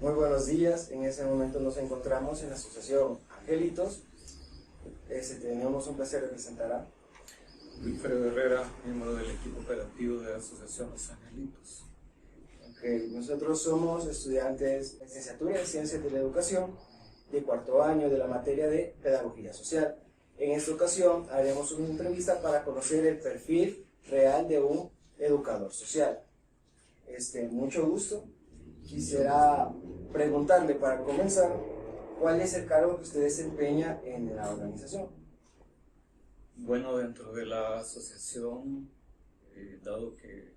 Muy buenos días, en ese momento nos encontramos en la asociación Angelitos. Tenemos un placer de presentar a Wilfredo Herrera, miembro del equipo operativo de la asociación Los Angelitos. Nosotros somos estudiantes de licenciatura en Ciencias de la Educación de cuarto año de la materia de Pedagogía Social. En esta ocasión haremos una entrevista para conocer el perfil real de un educador social. Mucho gusto. Quisiera preguntarle para comenzar, ¿cuál es el cargo que usted desempeña en la organización? Bueno, dentro de la asociación, dado que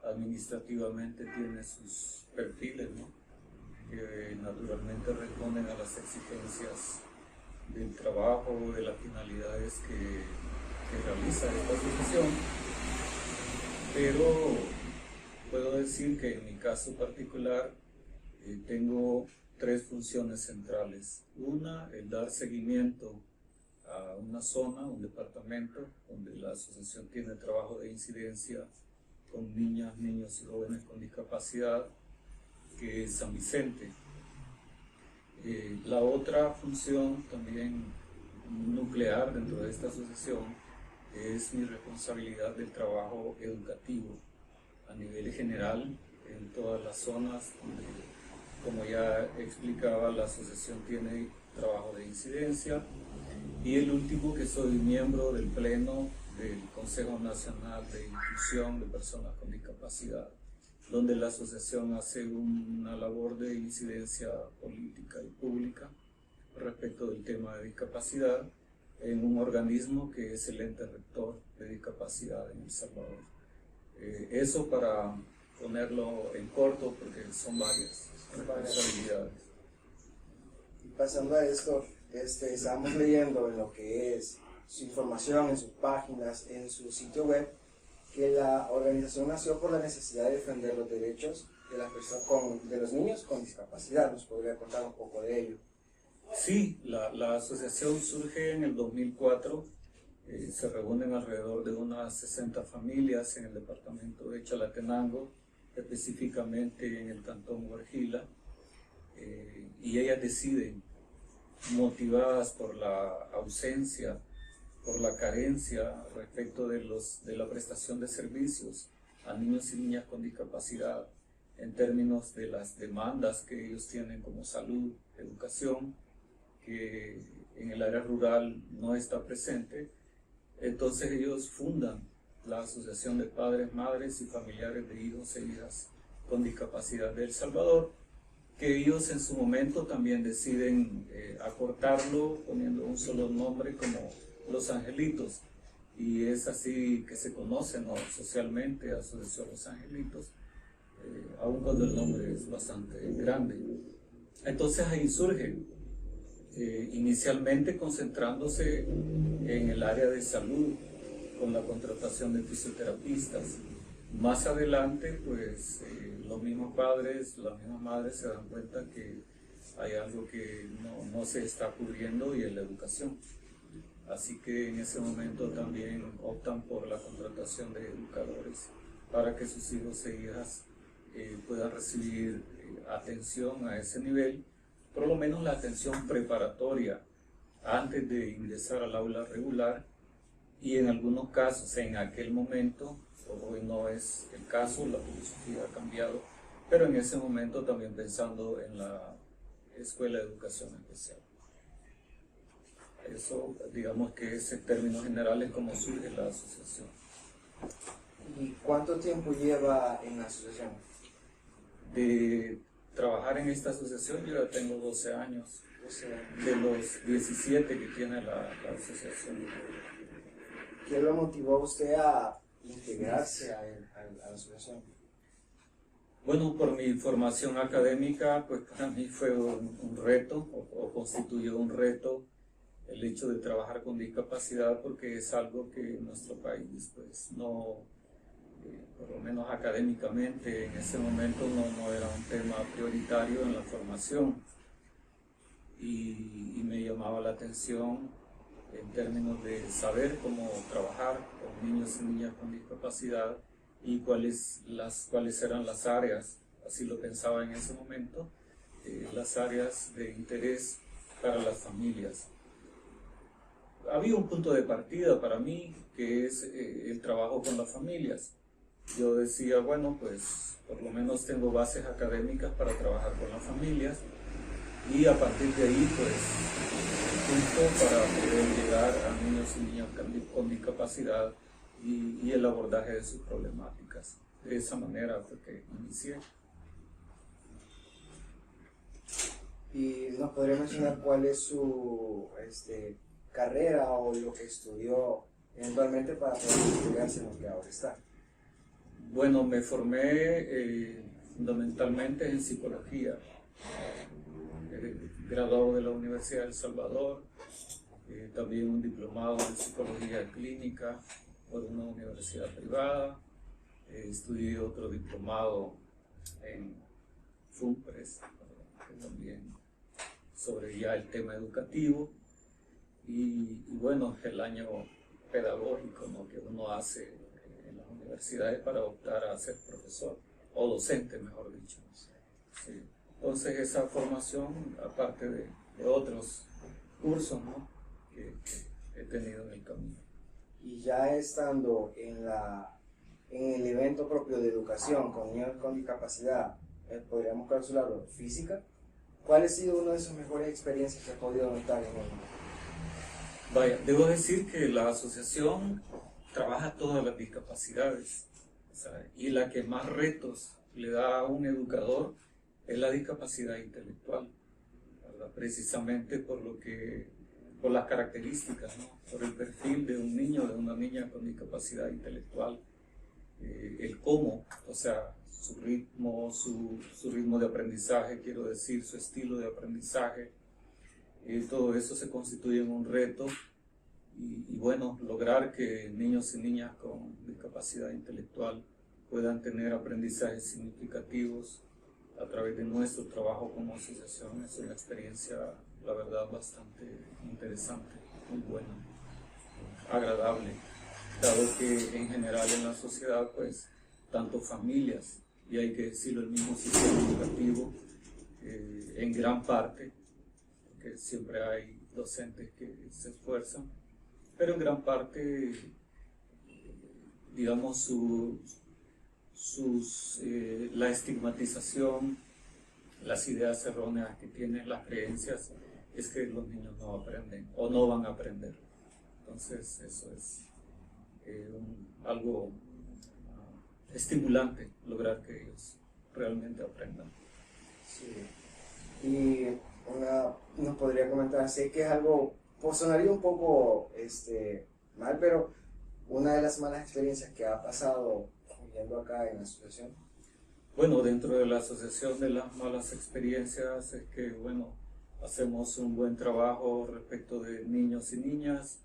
administrativamente tiene sus perfiles, ¿no?, que naturalmente responden a las exigencias del trabajo, de las finalidades que realiza esta asociación, pero puedo decir que en mi caso particular tengo tres funciones centrales. Una, el dar seguimiento a una zona, un departamento, donde la asociación tiene trabajo de incidencia con niñas, niños y jóvenes con discapacidad, que es San Vicente. La otra función también nuclear dentro de esta asociación es mi responsabilidad del trabajo educativo a nivel general en todas las zonas donde, como ya explicaba, la asociación tiene trabajo de incidencia. Y el último, que soy miembro del Pleno del Consejo Nacional de Inclusión de Personas con Discapacidad, donde la asociación hace una labor de incidencia política y pública respecto del tema de discapacidad en un organismo que es el ente rector de discapacidad en El Salvador. Eso para ponerlo en corto, porque son varias responsabilidades. Y pasando a esto, estamos leyendo en lo que es su información, en sus páginas, en su sitio web, que la organización nació por la necesidad de defender los derechos de las personas de los niños con discapacidad. ¿Nos podría contar un poco de ello? Sí, la asociación surge en el 2004, se reúnen alrededor de unas 60 familias en el departamento de Chalatenango, específicamente en el cantón Huarjila, y ellas deciden, motivadas por la ausencia, por la carencia respecto de la prestación de servicios a niños y niñas con discapacidad, en términos de las demandas que ellos tienen como salud, educación, que en el área rural no está presente. Entonces ellos fundan la Asociación de Padres, Madres y Familiares de Hijos e Hijas con Discapacidad de El Salvador, que ellos en su momento también deciden acortarlo poniendo un solo nombre como Los Angelitos, y es así que se conoce, ¿no?, socialmente, Asociación Los Angelitos, aun cuando el nombre es bastante grande. Entonces ahí surge, inicialmente concentrándose en el área de salud, con la contratación de fisioterapistas. Más adelante, pues, los mismos padres, las mismas madres se dan cuenta que hay algo que no se está cubriendo, y es la educación. Así que en ese momento también optan por la contratación de educadores para que sus hijos e hijas puedan recibir atención a ese nivel, por lo menos la atención preparatoria antes de ingresar al aula regular. Y en algunos casos, en aquel momento, hoy no es el caso, la filosofía ha cambiado, pero en ese momento también pensando en la Escuela de Educación Especial. Eso, digamos que es en términos generales como surge la asociación. ¿Y cuánto tiempo lleva en la asociación? De trabajar en esta asociación yo ya tengo 12 años, de los 17 que tiene la asociación. ¿Qué lo motivó a usted a integrarse a la asociación? Bueno, por mi formación académica, pues para mí fue un reto, o constituyó un reto, el hecho de trabajar con discapacidad, porque es algo que en nuestro país, pues no, por lo menos académicamente, en ese momento no era un tema prioritario en la formación. Y me llamaba la atención en términos de saber cómo trabajar con niños y niñas con discapacidad y cuáles eran las áreas, así lo pensaba en ese momento, las áreas de interés para las familias. Había un punto de partida para mí, que es el trabajo con las familias. Yo decía, bueno, pues por lo menos tengo bases académicas para trabajar con las familias, y a partir de ahí, pues, punto para poder llegar a niños y niñas con discapacidad y el abordaje de sus problemáticas. De esa manera fue que inicié. ¿Y nos podría mencionar cuál es su carrera o lo que estudió eventualmente para poder estudiarse en lo que ahora está? Bueno, me formé fundamentalmente en psicología, graduado de la Universidad de El Salvador, también un diplomado en psicología clínica por una universidad privada, estudié otro diplomado en FUNPRES, también sobre ya el tema educativo, y bueno, el año pedagógico, ¿no?, que uno hace en las universidades para optar a ser profesor, o docente, mejor dicho. Sí. Entonces esa formación, aparte de otros cursos, ¿no?, que he tenido en el camino. Y ya estando en el evento propio de educación con niños con discapacidad, podríamos calcularlo, física, ¿cuál ha sido una de sus mejores experiencias que ha podido notar en él? Vaya, debo decir que la asociación trabaja todas las discapacidades, ¿sabe? Y la que más retos le da a un educador es la discapacidad intelectual, ¿verdad? Precisamente por las características, ¿no?, por el perfil de un niño o de una niña con discapacidad intelectual, el cómo, o sea, su ritmo, su ritmo de aprendizaje, quiero decir, su estilo de aprendizaje, todo eso se constituye en un reto, y bueno, lograr que niños y niñas con discapacidad intelectual puedan tener aprendizajes significativos a través de nuestro trabajo como asociación es una experiencia, la verdad, bastante interesante, muy buena, agradable, dado que en general en la sociedad, pues, tanto familias, y hay que decirlo, el mismo sistema educativo, en gran parte, porque siempre hay docentes que se esfuerzan, pero en gran parte, digamos, la estigmatización, las ideas erróneas que tienen, las creencias, es que los niños no aprenden o no van a aprender. Entonces eso es algo estimulante, lograr que ellos realmente aprendan. Sí. Y nos podría comentar, sé que es algo, pues sonaría un poco mal, pero una de las malas experiencias que ha pasado viviendo acá en la asociación. Bueno, dentro de la asociación de las malas experiencias es que, bueno, hacemos un buen trabajo respecto de niños y niñas.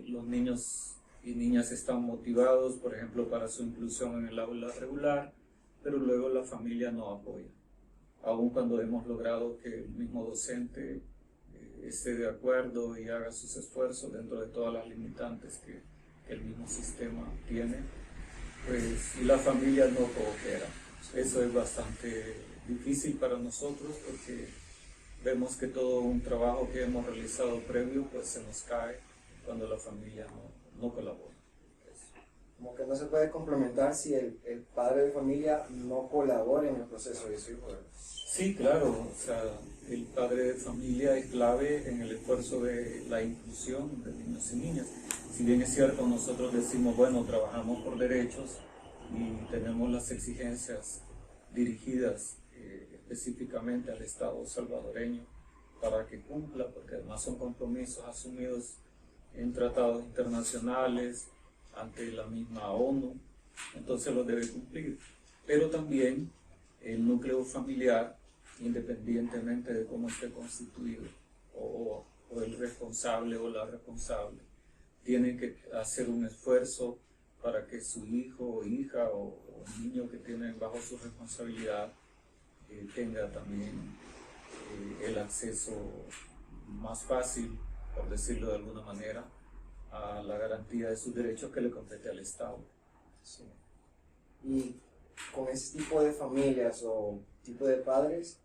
Los niños y niñas están motivados, por ejemplo, para su inclusión en el aula regular, pero luego la familia no apoya. Aun cuando hemos logrado que el mismo docente esté de acuerdo y haga sus esfuerzos dentro de todas las limitantes que el mismo sistema tiene, pues, y la familia no coopera. Eso es bastante difícil para nosotros porque vemos que todo un trabajo que hemos realizado previo, pues, se nos cae cuando la familia no colabora. Como que no se puede complementar si el padre de familia no colabora en el proceso de su hijo. Sí, claro, o sea, el padre de familia es clave en el esfuerzo de la inclusión de niños y niñas. Si bien es cierto, nosotros decimos, bueno, trabajamos por derechos y tenemos las exigencias dirigidas específicamente al Estado salvadoreño para que cumpla, porque además son compromisos asumidos en tratados internacionales, ante la misma ONU, entonces los debe cumplir. Pero también el núcleo familiar, independientemente de cómo esté constituido, o el responsable o la responsable, tiene que hacer un esfuerzo para que su hijo o hija o niño que tiene bajo su responsabilidad tenga también el acceso más fácil, por decirlo de alguna manera, a la garantía de sus derechos que le compete al Estado. Sí. Y con ese tipo de familias o tipo de padres,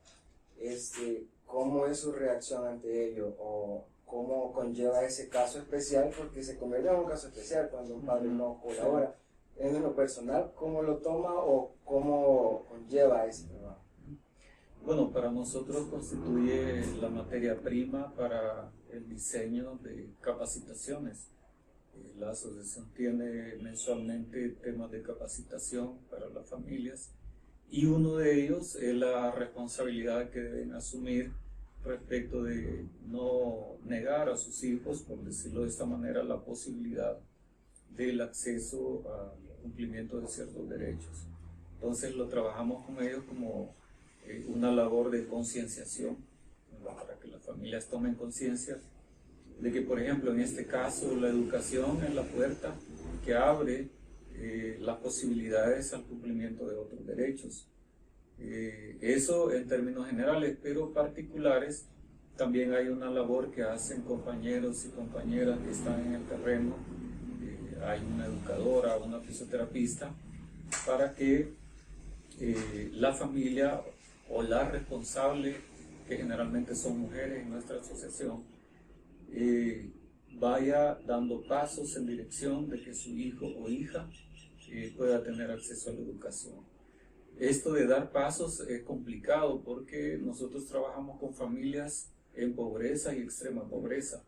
¿cómo es su reacción ante ello? ¿O cómo conlleva ese caso especial? Porque se convierte en un caso especial cuando un padre no colabora. En lo personal, ¿cómo lo toma o cómo conlleva ese trabajo? Bueno, para nosotros constituye la materia prima para el diseño de capacitaciones. La asociación tiene mensualmente temas de capacitación para las familias y uno de ellos es la responsabilidad que deben asumir respecto de no negar a sus hijos, por decirlo de esta manera, la posibilidad del acceso al cumplimiento de ciertos derechos. Entonces lo trabajamos con ellos como una labor de concienciación, para que las familias tomen conciencia de que, por ejemplo, en este caso, la educación es la puerta que abre las posibilidades al cumplimiento de otros derechos. Eso en términos generales, pero particulares, también hay una labor que hacen compañeros y compañeras que están en el terreno. Hay una educadora, una fisioterapista, para que la familia o la responsable, que generalmente son mujeres en nuestra asociación, vaya dando pasos en dirección de que su hijo o hija pueda tener acceso a la educación. Esto de dar pasos es complicado porque nosotros trabajamos con familias en pobreza y extrema pobreza.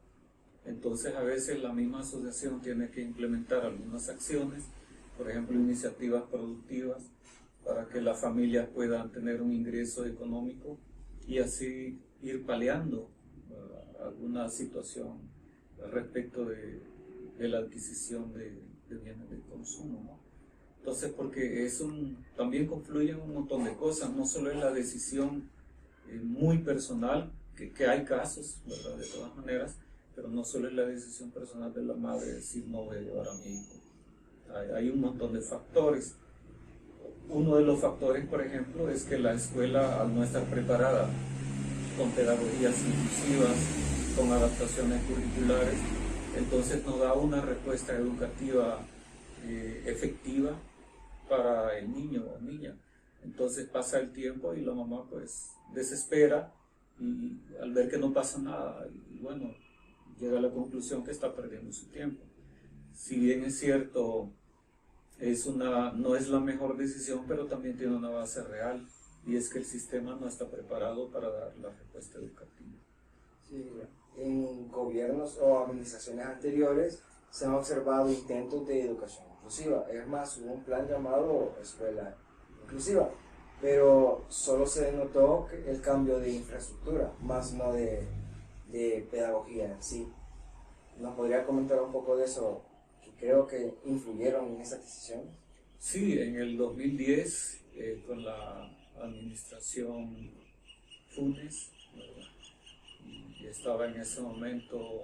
Entonces a veces la misma asociación tiene que implementar algunas acciones, por ejemplo iniciativas productivas, para que las familias puedan tener un ingreso económico y así ir paliando alguna situación respecto de la adquisición de bienes de consumo, ¿no? Entonces, porque también confluyen un montón de cosas, no solo es la decisión muy personal, que hay casos, ¿verdad? De todas maneras, pero no solo es la decisión personal de la madre decir no voy a llevar a mi hijo. Hay un montón de factores. Uno de los factores, por ejemplo, es que la escuela, al no estar preparada con pedagogías inclusivas, con adaptaciones curriculares, entonces no da una respuesta educativa efectiva para el niño o niña. Entonces pasa el tiempo y la mamá pues desespera y al ver que no pasa nada, y bueno, llega a la conclusión que está perdiendo su tiempo. Si bien es cierto, no es la mejor decisión, pero también tiene una base real, y es que el sistema no está preparado para dar la respuesta educativa. Sí, en gobiernos o administraciones anteriores se han observado intentos de educación inclusiva. Es más, hubo un plan llamado Escuela Inclusiva, pero solo se notó el cambio de infraestructura, más no de pedagogía en sí. ¿Nos podría comentar un poco de eso, que creo que influyeron en esa decisión? Sí, en el 2010, con la administración Funes, y estaba en ese momento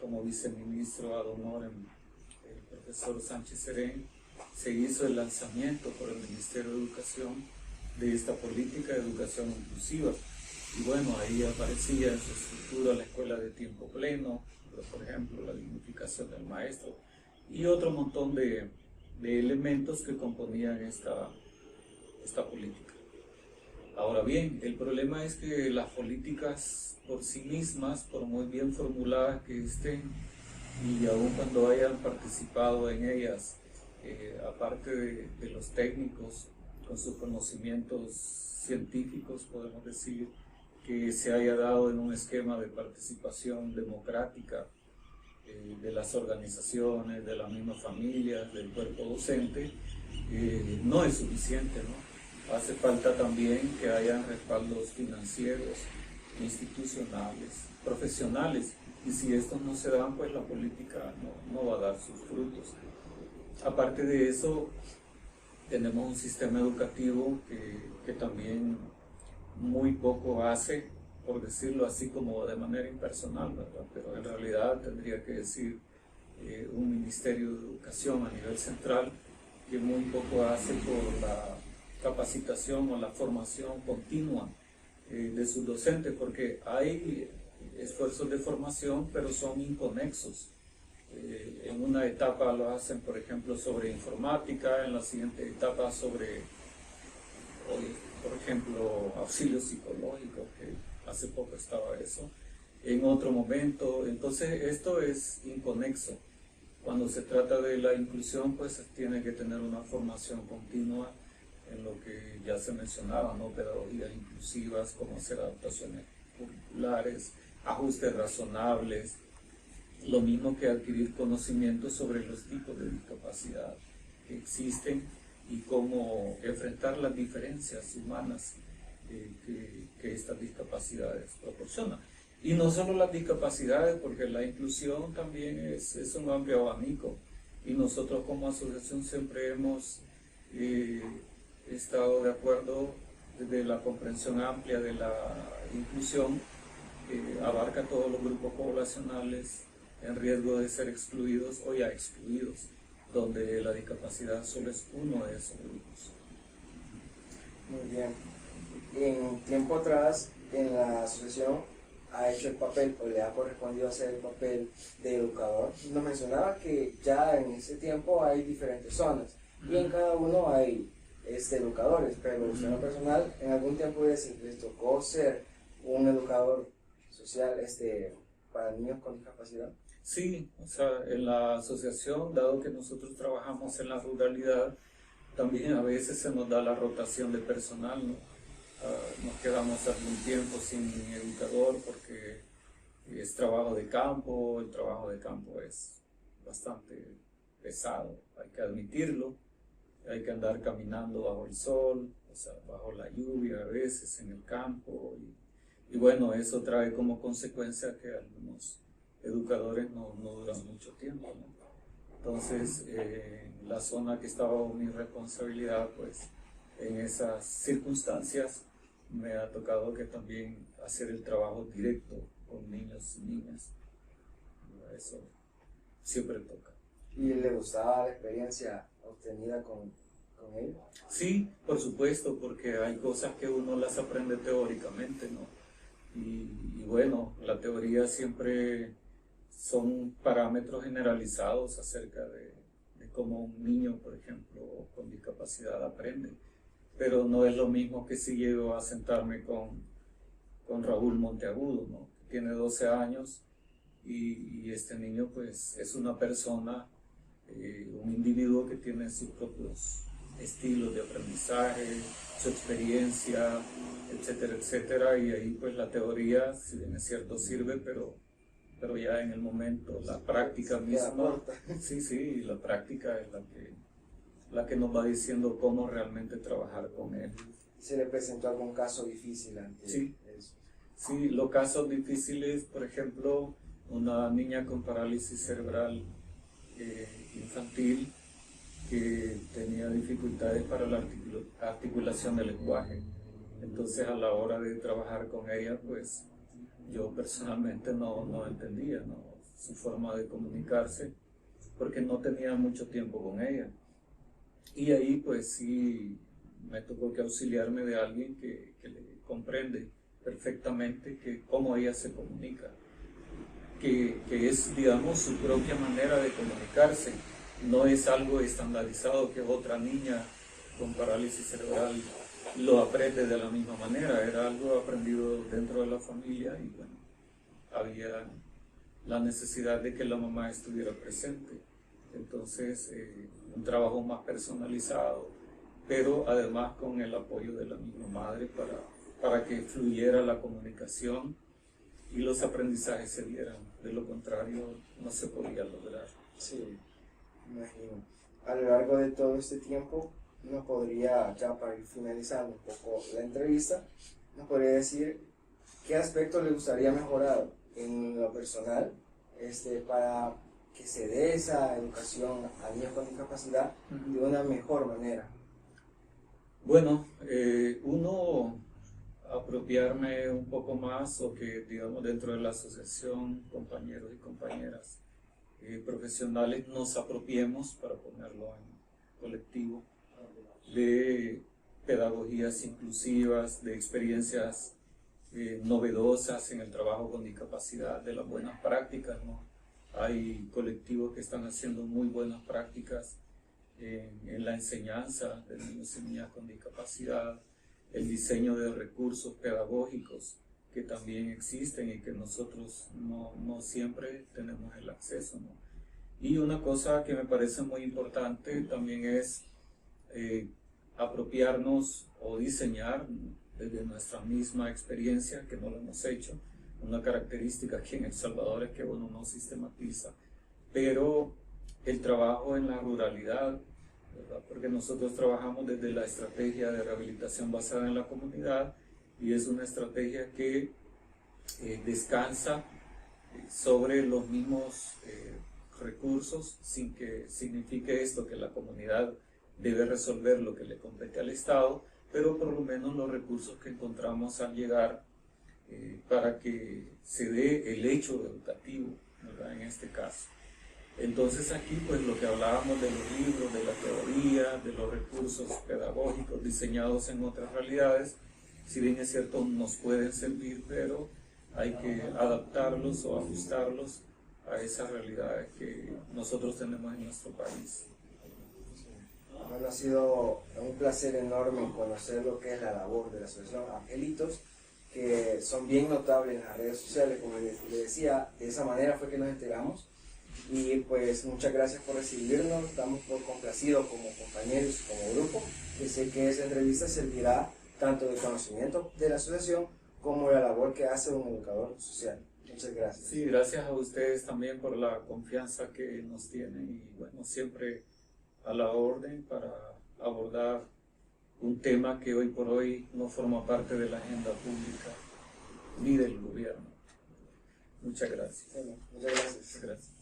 como viceministro ad honorem el profesor Sánchez Serén, se hizo el lanzamiento por el Ministerio de Educación de esta política de educación inclusiva. Y bueno, ahí aparecía en su estructura la escuela de tiempo pleno, por ejemplo, la dignificación del maestro y otro montón de elementos que componían esta política. Ahora bien, el problema es que las políticas por sí mismas, por muy bien formuladas que estén, y aun cuando hayan participado en ellas, aparte de los técnicos, con sus conocimientos científicos, podemos decir, que se haya dado en un esquema de participación democrática de las organizaciones, de las mismas familias, del cuerpo docente, no es suficiente, ¿no? Hace falta también que hayan respaldos financieros, institucionales, profesionales, y si estos no se dan, pues la política no va a dar sus frutos. Aparte de eso, tenemos un sistema educativo que también muy poco hace, por decirlo así como de manera impersonal, ¿verdad? Pero en realidad tendría que decir un Ministerio de Educación a nivel central que muy poco hace por la capacitación o la formación continua de sus docentes, porque hay esfuerzos de formación, pero son inconexos. En una etapa lo hacen, por ejemplo, sobre informática, en la siguiente etapa sobre por ejemplo, auxilio psicológico, que hace poco estaba eso, en otro momento. Entonces esto es inconexo. Cuando se trata de la inclusión, pues tiene que tener una formación continua en lo que ya se mencionaba, ¿no? Pedagogías inclusivas, cómo hacer adaptaciones curriculares, ajustes razonables, lo mismo que adquirir conocimientos sobre los tipos de discapacidad que existen y cómo enfrentar las diferencias humanas que estas discapacidades proporcionan. Y no solo las discapacidades, porque la inclusión también es un amplio abanico. Y nosotros como asociación siempre hemos estado de acuerdo desde la comprensión amplia de la inclusión, que abarca todos los grupos poblacionales en riesgo de ser excluidos o ya excluidos, donde la discapacidad solo es uno de esos grupos. Muy bien. En tiempo atrás, en la asociación ha hecho el papel, o le ha correspondido hacer el papel de educador. Nos mencionaba que ya en ese tiempo hay diferentes zonas y en cada uno hay educadores, pero usted en lo personal, en algún tiempo les tocó ser un educador social para niños con discapacidad. Sí, o sea, en la asociación, dado que nosotros trabajamos en la ruralidad, también a veces se nos da la rotación de personal, ¿no? Nos quedamos algún tiempo sin educador porque es trabajo de campo, el trabajo de campo es bastante pesado, hay que admitirlo, hay que andar caminando bajo el sol, o sea, bajo la lluvia a veces en el campo y bueno, eso trae como consecuencia que algunos educadores no duran mucho tiempo, ¿no? Entonces, la zona que estaba bajo mi responsabilidad, pues en esas circunstancias me ha tocado que también hacer el trabajo directo con niños y niñas. Eso siempre toca. ¿Y le gustaba la experiencia obtenida con él? Sí, por supuesto, porque hay cosas que uno las aprende teóricamente, ¿no? Y bueno, la teoría siempre son parámetros generalizados acerca de cómo un niño, por ejemplo, con discapacidad aprende. Pero no es lo mismo que si llego a sentarme con Raúl Monteagudo, ¿no? Que tiene 12 años y este niño pues es una persona, un individuo que tiene sus propios estilos de aprendizaje, su experiencia, etcétera, etcétera, y ahí pues la teoría, si bien es cierto, sirve, pero ya en el momento, la práctica misma, sí, la práctica es la que nos va diciendo cómo realmente trabajar con él. ¿Se le presentó algún caso difícil antes? Sí, sí, los casos difíciles, por ejemplo, una niña con parálisis cerebral infantil que tenía dificultades para la articulación del lenguaje. Entonces a la hora de trabajar con ella, pues yo personalmente no entendía, ¿no? Su forma de comunicarse, porque no tenía mucho tiempo con ella. Y ahí pues sí me tocó que auxiliarme de alguien que le comprende perfectamente cómo ella se comunica, que es, digamos, su propia manera de comunicarse. No es algo estandarizado que otra niña con parálisis cerebral lo aprende de la misma manera, era algo aprendido dentro de la familia y bueno, había la necesidad de que la mamá estuviera presente. Entonces, un trabajo más personalizado, pero además con el apoyo de la misma madre para que fluyera la comunicación y los aprendizajes se dieran. De lo contrario, no se podía lograr. Sí, imagino. A lo largo de todo este tiempo, nos podría, ya para ir finalizando un poco la entrevista, nos podría decir qué aspecto le gustaría mejorar en lo personal para que se dé esa educación a niños con discapacidad de una mejor manera. Bueno, uno apropiarme un poco más o que digamos dentro de la asociación, compañeros y compañeras profesionales nos apropiemos, para ponerlo en colectivo, de pedagogías inclusivas, de experiencias novedosas en el trabajo con discapacidad, de las buenas prácticas, ¿no? Hay colectivos que están haciendo muy buenas prácticas en la enseñanza de niños y niñas con discapacidad, el diseño de recursos pedagógicos que también existen y que nosotros no siempre tenemos el acceso, ¿no? Y una cosa que me parece muy importante también es apropiarnos o diseñar desde nuestra misma experiencia, que no lo hemos hecho. Una característica aquí en El Salvador es que uno no sistematiza, pero el trabajo en la ruralidad, ¿verdad? Porque nosotros trabajamos desde la estrategia de rehabilitación basada en la comunidad, y es una estrategia que descansa sobre los mismos recursos, sin que signifique esto que la comunidad debe resolver lo que le compete al Estado, pero por lo menos los recursos que encontramos al llegar para que se dé el hecho educativo, ¿verdad? En este caso. Entonces aquí pues lo que hablábamos de los libros, de la teoría, de los recursos pedagógicos diseñados en otras realidades, si bien es cierto nos pueden servir, pero hay que adaptarlos o ajustarlos a esas realidades que nosotros tenemos en nuestro país. Bueno, ha sido un placer enorme conocer lo que es la labor de la Asociación Angelitos, que son bien notables en las redes sociales, como le decía, de esa manera fue que nos enteramos. Y pues muchas gracias por recibirnos, estamos por complacidos como compañeros, como grupo, que sé que esa entrevista servirá tanto de conocimiento de la asociación como de la labor que hace un educador social. Muchas gracias. Sí, gracias a ustedes también por la confianza que nos tienen, y bueno, siempre a la orden para abordar un tema que hoy por hoy no forma parte de la agenda pública ni del gobierno. Muchas gracias. Bueno, muchas gracias. Gracias.